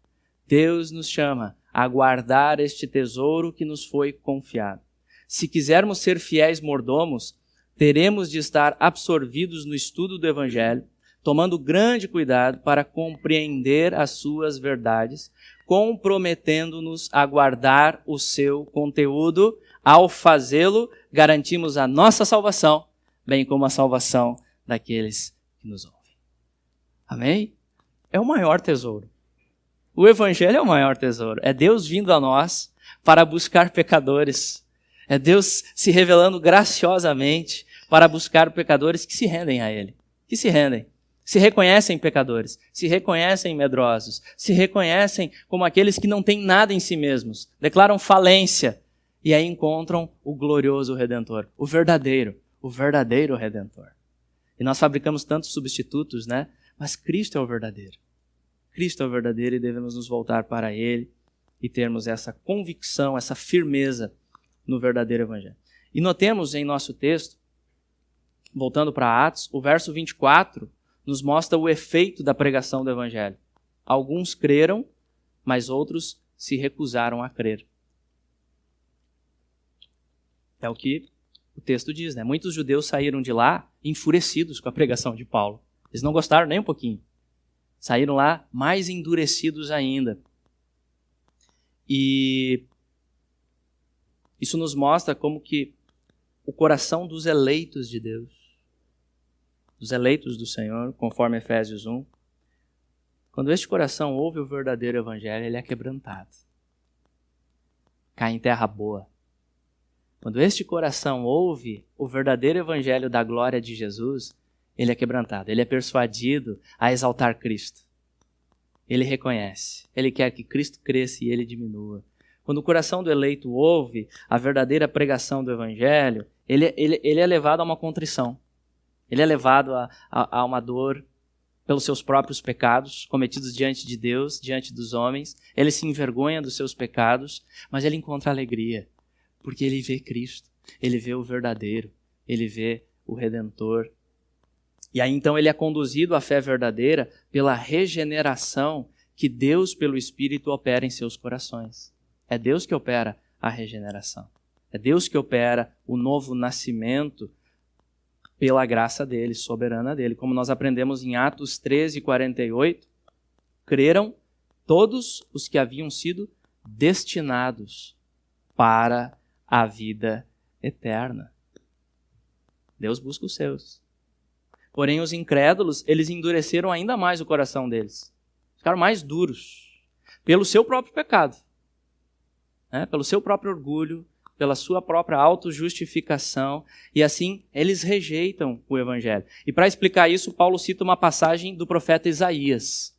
Deus nos chama a guardar este tesouro que nos foi confiado. Se quisermos ser fiéis mordomos, teremos de estar absorvidos no estudo do Evangelho, tomando grande cuidado para compreender as suas verdades, comprometendo-nos a guardar o seu conteúdo. Ao fazê-lo, garantimos a nossa salvação, bem como a salvação daqueles que nos ouvem. Amém? É o maior tesouro. O Evangelho é o maior tesouro. É Deus vindo a nós para buscar pecadores. É Deus se revelando graciosamente para buscar pecadores que se rendem a Ele. Que se rendem. Se reconhecem pecadores, se reconhecem medrosos, se reconhecem como aqueles que não têm nada em si mesmos, declaram falência e aí encontram o glorioso Redentor, o verdadeiro Redentor. E nós fabricamos tantos substitutos, né? Mas Cristo é o verdadeiro. Cristo é o verdadeiro e devemos nos voltar para Ele e termos essa convicção, essa firmeza no verdadeiro Evangelho. E notemos em nosso texto, voltando para Atos, o verso 24, nos mostra o efeito da pregação do Evangelho. Alguns creram, mas outros se recusaram a crer. É o que o texto diz, né? Muitos judeus saíram de lá enfurecidos com a pregação de Paulo. Eles não gostaram nem um pouquinho. Saíram lá mais endurecidos ainda. E isso nos mostra como que o coração dos eleitos de Deus, dos eleitos do Senhor, conforme Efésios 1, quando este coração ouve o verdadeiro Evangelho, ele é quebrantado. Cai em terra boa. Quando este coração ouve o verdadeiro Evangelho da glória de Jesus, ele é quebrantado, ele é persuadido a exaltar Cristo. Ele reconhece, ele quer que Cristo cresça e ele diminua. Quando o coração do eleito ouve a verdadeira pregação do Evangelho, ele é levado a uma contrição. Ele é levado a uma dor pelos seus próprios pecados cometidos diante de Deus, diante dos homens. Ele se envergonha dos seus pecados, mas ele encontra alegria, porque ele vê Cristo, ele vê o verdadeiro, ele vê o Redentor. E aí então ele é conduzido à fé verdadeira pela regeneração que Deus, pelo Espírito, opera em seus corações. É Deus que opera a regeneração. É Deus que opera o novo nascimento pela graça dele, soberana dele. Como nós aprendemos em Atos 13:48, creram todos os que haviam sido destinados para a vida eterna. Deus busca os seus. Porém, os incrédulos, eles endureceram ainda mais o coração deles. Ficaram mais duros pelo seu próprio pecado, né? Pelo seu próprio orgulho, pela sua própria autojustificação, e assim eles rejeitam o Evangelho. E para explicar isso, Paulo cita uma passagem do profeta Isaías,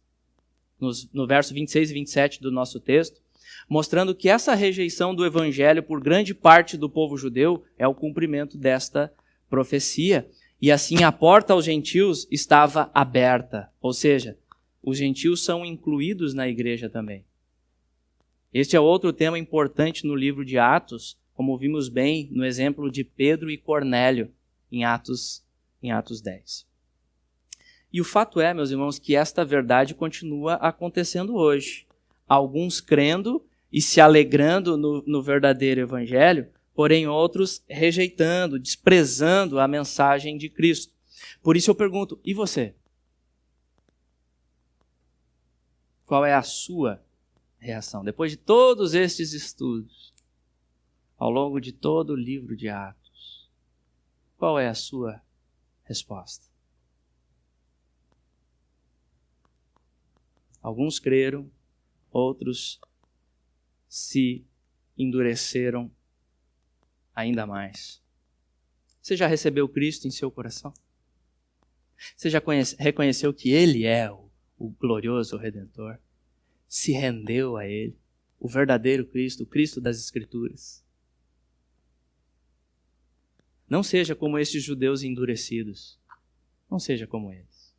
no verso 26 e 27 do nosso texto, mostrando que essa rejeição do Evangelho por grande parte do povo judeu é o cumprimento desta profecia. E assim a porta aos gentios estava aberta, ou seja, os gentios são incluídos na igreja também. Este é outro tema importante no livro de Atos, como vimos bem no exemplo de Pedro e Cornélio em Atos 10. E o fato é, meus irmãos, que esta verdade continua acontecendo hoje. Alguns crendo e se alegrando no verdadeiro evangelho, porém outros rejeitando, desprezando a mensagem de Cristo. Por isso eu pergunto, e você? Qual é a sua reação? Depois de todos estes estudos, ao longo de todo o livro de Atos, qual é a sua resposta? Alguns creram, outros se endureceram ainda mais. Você já recebeu Cristo em seu coração? Você já reconheceu que Ele é o glorioso Redentor? Se rendeu a Ele, o verdadeiro Cristo, o Cristo das Escrituras? Não seja como estes judeus endurecidos. Não seja como eles.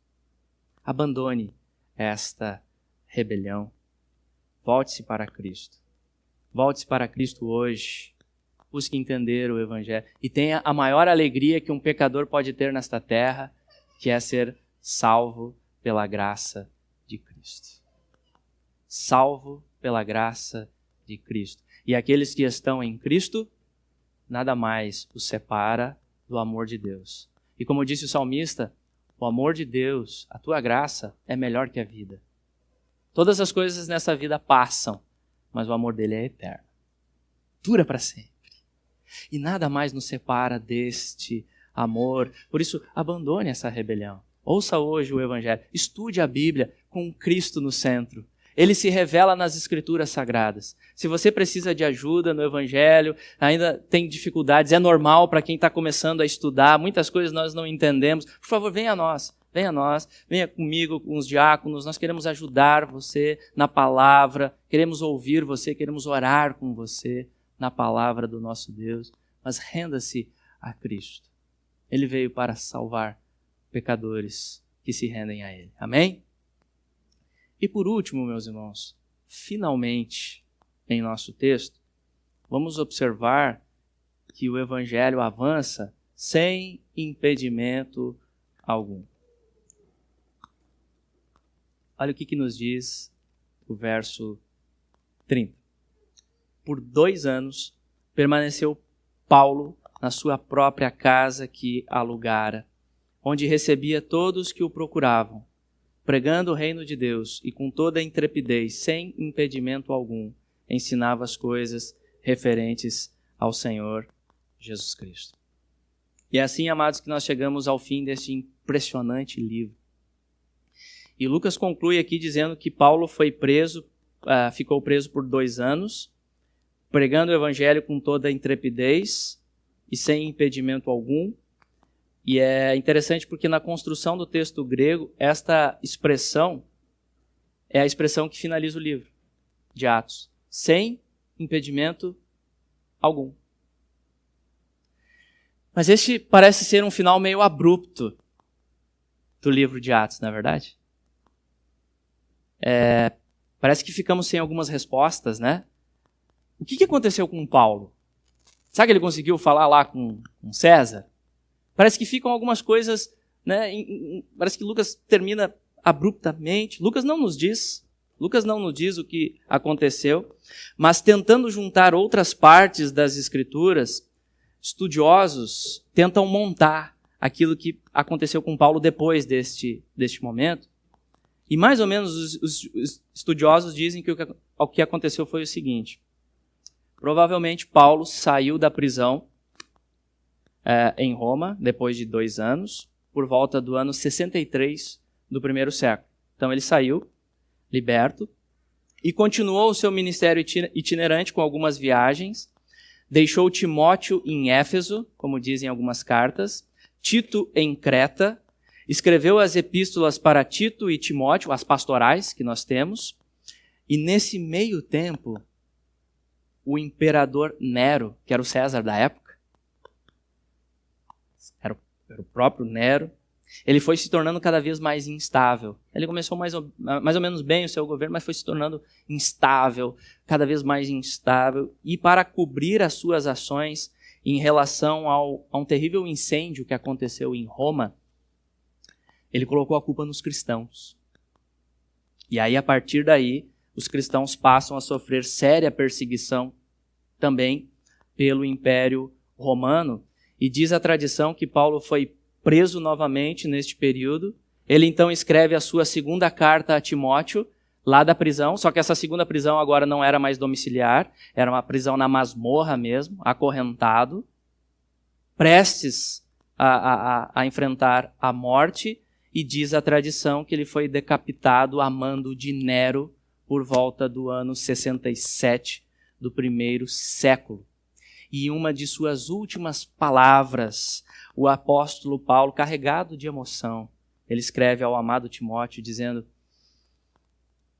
Abandone esta rebelião. Volte-se para Cristo. Volte-se para Cristo hoje. Busque entender o Evangelho. E tenha a maior alegria que um pecador pode ter nesta terra, que é ser salvo pela graça de Cristo. Salvo pela graça de Cristo. E aqueles que estão em Cristo, nada mais os separa do amor de Deus. E como disse o salmista, o amor de Deus, a tua graça, é melhor que a vida. Todas as coisas nessa vida passam, mas o amor dele é eterno. Dura para sempre. E nada mais nos separa deste amor. Por isso, abandone essa rebelião. Ouça hoje o Evangelho. Estude a Bíblia com Cristo no centro. Ele se revela nas Escrituras Sagradas. Se você precisa de ajuda no Evangelho, ainda tem dificuldades, é normal para quem está começando a estudar, muitas coisas nós não entendemos. Por favor, venha a nós, venha comigo, com os diáconos, nós queremos ajudar você na palavra, queremos ouvir você, queremos orar com você na palavra do nosso Deus, mas renda-se a Cristo. Ele veio para salvar pecadores que se rendem a Ele. Amém? E por último, meus irmãos, finalmente, em nosso texto, vamos observar que o Evangelho avança sem impedimento algum. Olha o que nos diz o verso 30. Por 2 anos permaneceu Paulo na sua própria casa que alugara, onde recebia todos que o procuravam, pregando o reino de Deus e com toda a intrepidez, sem impedimento algum, ensinava as coisas referentes ao Senhor Jesus Cristo. E é assim, amados, que nós chegamos ao fim deste impressionante livro. E Lucas conclui aqui dizendo que Paulo foi preso, ficou preso por 2 anos, pregando o evangelho com toda a intrepidez e sem impedimento algum. E é interessante porque na construção do texto grego, esta expressão é a expressão que finaliza o livro de Atos. Sem impedimento algum. Mas este parece ser um final meio abrupto do livro de Atos, não é verdade? Parece que ficamos sem algumas respostas, né? O que aconteceu com Paulo? Será que ele conseguiu falar lá com César? Parece que ficam algumas coisas, né? Parece que Lucas termina abruptamente. Lucas não nos diz o que aconteceu, mas tentando juntar outras partes das Escrituras, estudiosos tentam montar aquilo que aconteceu com Paulo depois deste momento. E mais ou menos os estudiosos dizem que o que aconteceu foi o seguinte. Provavelmente Paulo saiu da prisão em Roma, depois de 2 anos, por volta do ano 63 do primeiro século. Então ele saiu, liberto, e continuou o seu ministério itinerante com algumas viagens, deixou Timóteo em Éfeso, como dizem algumas cartas, Tito em Creta, escreveu as epístolas para Tito e Timóteo, as pastorais que nós temos, e nesse meio tempo, o imperador Nero, que era o César da época, era o próprio Nero, ele foi se tornando cada vez mais instável. Ele começou mais ou menos bem o seu governo, mas foi se tornando instável, cada vez mais instável. E para cobrir as suas ações em relação a um terrível incêndio que aconteceu em Roma, ele colocou a culpa nos cristãos. E aí, a partir daí, os cristãos passam a sofrer séria perseguição também pelo Império Romano. E diz a tradição que Paulo foi preso novamente neste período. Ele então escreve a sua segunda carta a Timóteo, lá da prisão, só que essa segunda prisão agora não era mais domiciliar, era uma prisão na masmorra mesmo, acorrentado, prestes a enfrentar a morte, e diz a tradição que ele foi decapitado a mando de Nero por volta do ano 67 do primeiro século. E uma de suas últimas palavras, o apóstolo Paulo, carregado de emoção, ele escreve ao amado Timóteo dizendo: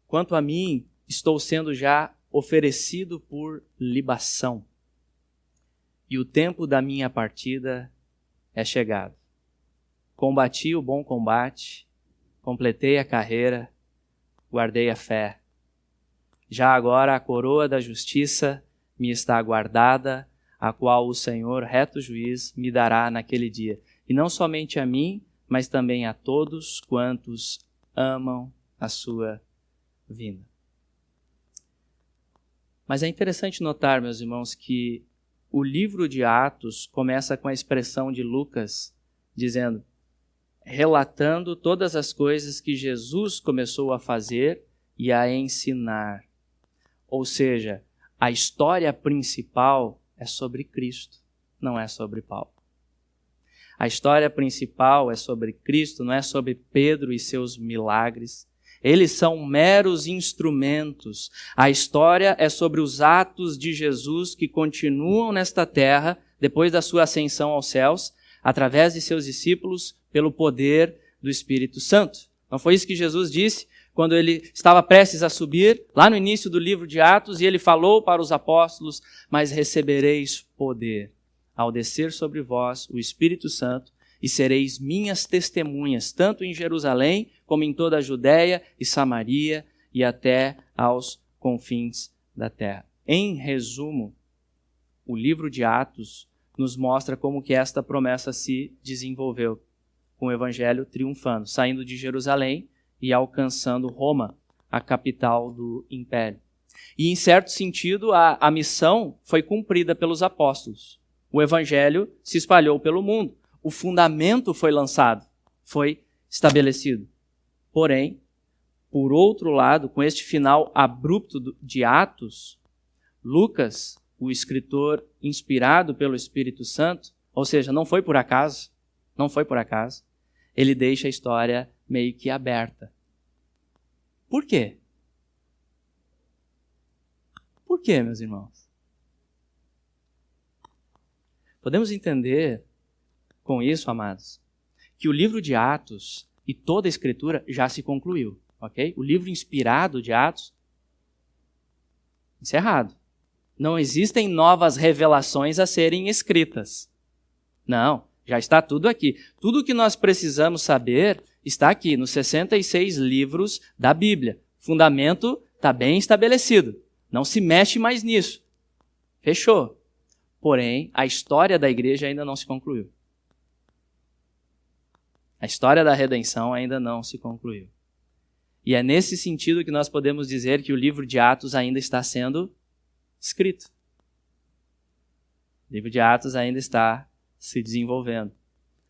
quanto a mim, estou sendo já oferecido por libação, e o tempo da minha partida é chegado. Combati o bom combate, completei a carreira, guardei a fé. Já agora a coroa da justiça me está guardada, a qual o Senhor, reto juiz, me dará naquele dia. E não somente a mim, mas também a todos quantos amam a sua vinda. Mas é interessante notar, meus irmãos, que o livro de Atos começa com a expressão de Lucas, dizendo, relatando todas as coisas que Jesus começou a fazer e a ensinar. Ou seja, a história principal é sobre Cristo, não é sobre Paulo. A história principal é sobre Cristo, não é sobre Pedro e seus milagres. Eles são meros instrumentos. A história é sobre os atos de Jesus que continuam nesta terra, depois da sua ascensão aos céus, através de seus discípulos, pelo poder do Espírito Santo. Não foi isso que Jesus disse quando ele estava prestes a subir, lá no início do livro de Atos, e ele falou para os apóstolos, mas recebereis poder ao descer sobre vós o Espírito Santo, e sereis minhas testemunhas, tanto em Jerusalém, como em toda a Judéia e Samaria, e até aos confins da terra. Em resumo, o livro de Atos nos mostra como que esta promessa se desenvolveu, com o evangelho triunfando, saindo de Jerusalém e alcançando Roma, a capital do império. E, em certo sentido, a missão foi cumprida pelos apóstolos. O evangelho se espalhou pelo mundo. O fundamento foi lançado, foi estabelecido. Porém, por outro lado, com este final abrupto de Atos, Lucas, o escritor inspirado pelo Espírito Santo, ou seja, não foi por acaso, ele deixa a história meio que aberta. Por quê? Por quê, meus irmãos? Podemos entender com isso, amados, que o livro de Atos e toda a Escritura já se concluiu, ok? O livro inspirado de Atos, encerrado. Não existem novas revelações a serem escritas. Não, já está tudo aqui. Tudo o que nós precisamos saber está aqui, nos 66 livros da Bíblia. O fundamento está bem estabelecido. Não se mexe mais nisso. Fechou. Porém, a história da igreja ainda não se concluiu. A história da redenção ainda não se concluiu. E é nesse sentido que nós podemos dizer que o livro de Atos ainda está sendo escrito. O livro de Atos ainda está se desenvolvendo.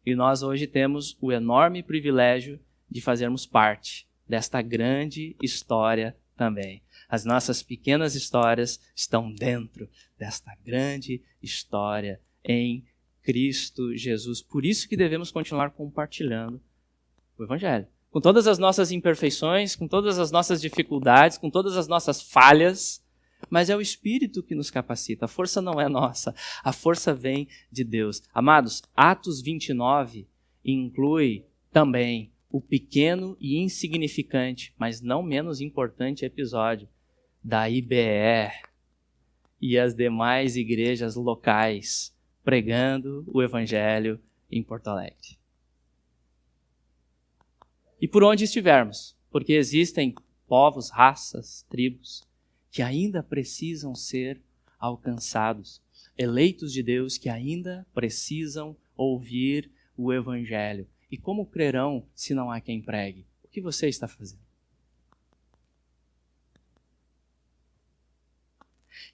E nós hoje temos o enorme privilégio de fazermos parte desta grande história também. As nossas pequenas histórias estão dentro desta grande história em Cristo Jesus. Por isso que devemos continuar compartilhando o Evangelho. Com todas as nossas imperfeições, com todas as nossas dificuldades, com todas as nossas falhas, mas é o Espírito que nos capacita. A força não é nossa, a força vem de Deus. Amados, Atos 29 inclui também o pequeno e insignificante, mas não menos importante episódio da IBE e as demais igrejas locais pregando o Evangelho em Porto Alegre. E por onde estivermos, porque existem povos, raças, tribos que ainda precisam ser alcançados, eleitos de Deus que ainda precisam ouvir o Evangelho. E como crerão se não há quem pregue? O que você está fazendo?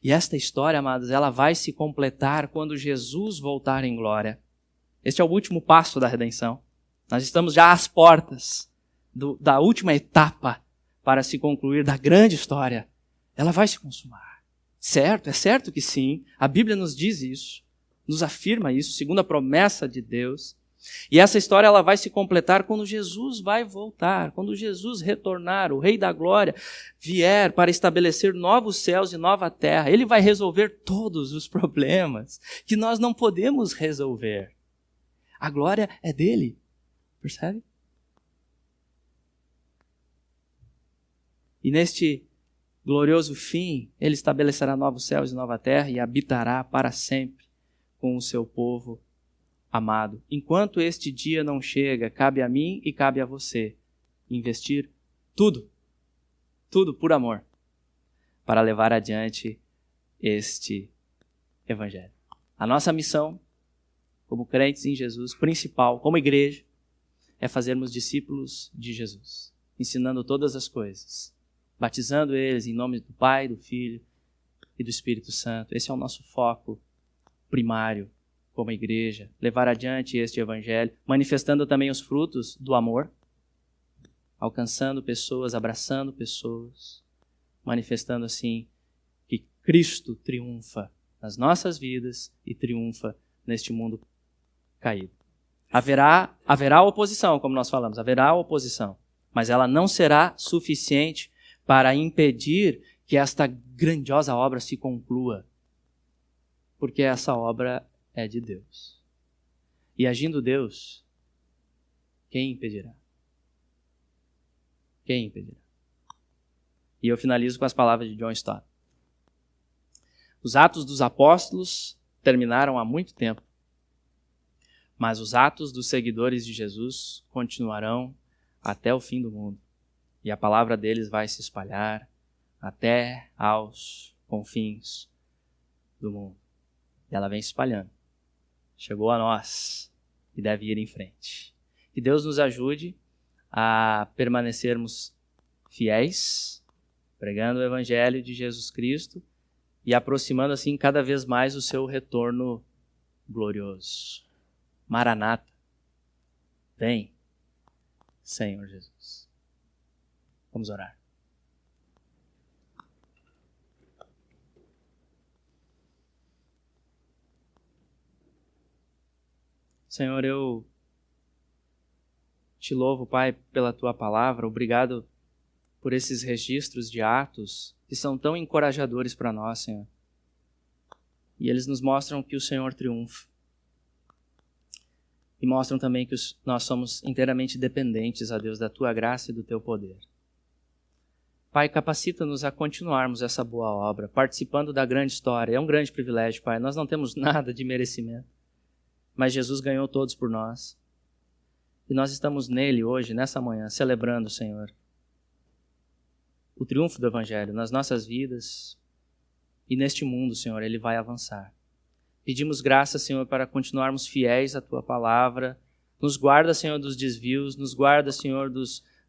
E esta história, amados, ela vai se completar quando Jesus voltar em glória. Este é o último passo da redenção. Nós estamos já às portas da última etapa para se concluir da grande história. Ela vai se consumar. Certo? É certo que sim. A Bíblia nos diz isso, nos afirma isso, segundo a promessa de Deus. E essa história ela vai se completar quando Jesus vai voltar, quando Jesus retornar, o Rei da Glória vier para estabelecer novos céus e nova terra. Ele vai resolver todos os problemas que nós não podemos resolver. A glória é dele, percebe? E neste glorioso fim, ele estabelecerá novos céus e nova terra e habitará para sempre com o seu povo amado. Enquanto este dia não chega, cabe a mim e cabe a você investir tudo por amor, para levar adiante este evangelho. A nossa missão, como crentes em Jesus, principal, como igreja, é fazermos discípulos de Jesus, ensinando todas as coisas, batizando eles em nome do Pai, do Filho e do Espírito Santo. Esse é o nosso foco primário como igreja, levar adiante este evangelho, manifestando também os frutos do amor, alcançando pessoas, abraçando pessoas, manifestando assim que Cristo triunfa nas nossas vidas e triunfa neste mundo caído. Haverá oposição, como nós falamos, haverá oposição, mas ela não será suficiente para impedir que esta grandiosa obra se conclua, porque essa obra é de Deus. E agindo Deus, quem impedirá? Quem impedirá? E eu finalizo com as palavras de John Stott. Os atos dos apóstolos terminaram há muito tempo, mas os atos dos seguidores de Jesus continuarão até o fim do mundo. E a palavra deles vai se espalhar até aos confins do mundo. E ela vem se espalhando. Chegou a nós e deve ir em frente. Que Deus nos ajude a permanecermos fiéis, pregando o Evangelho de Jesus Cristo e aproximando assim cada vez mais o seu retorno glorioso. Maranata, vem, Senhor Jesus. Vamos orar. Senhor, eu te louvo, Pai, pela Tua palavra. Obrigado por esses registros de atos que são tão encorajadores para nós, Senhor. E eles nos mostram que o Senhor triunfa. E mostram também que nós somos inteiramente dependentes, a Deus, da Tua graça e do Teu poder. Pai, capacita-nos a continuarmos essa boa obra, participando da grande história. É um grande privilégio, Pai. Nós não temos nada de merecimento, mas Jesus ganhou todos por nós. E nós estamos nele hoje, nessa manhã, celebrando, Senhor, o triunfo do Evangelho nas nossas vidas e neste mundo, Senhor, ele vai avançar. Pedimos graça, Senhor, para continuarmos fiéis à Tua palavra. Nos guarda, Senhor, dos desvios, nos guarda, Senhor,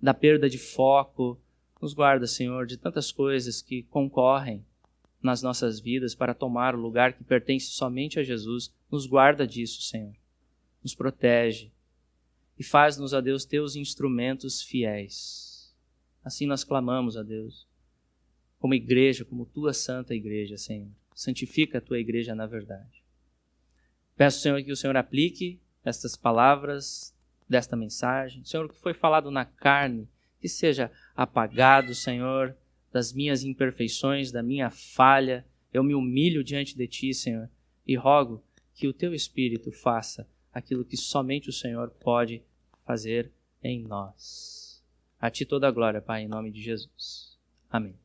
da perda de foco, nos guarda, Senhor, de tantas coisas que concorrem nas nossas vidas para tomar o lugar que pertence somente a Jesus. Nos guarda disso, Senhor. Nos protege. E faz-nos, ó Deus, Teus instrumentos fiéis. Assim nós clamamos, ó Deus, como igreja, como Tua santa igreja, Senhor. Santifica a Tua igreja na verdade. Peço, Senhor, que o Senhor aplique estas palavras desta mensagem. Senhor, o que foi falado na carne, que seja apagado, Senhor, das minhas imperfeições, da minha falha. Eu me humilho diante de Ti, Senhor, e rogo que o Teu Espírito faça aquilo que somente o Senhor pode fazer em nós. A Ti toda a glória, Pai, em nome de Jesus. Amém.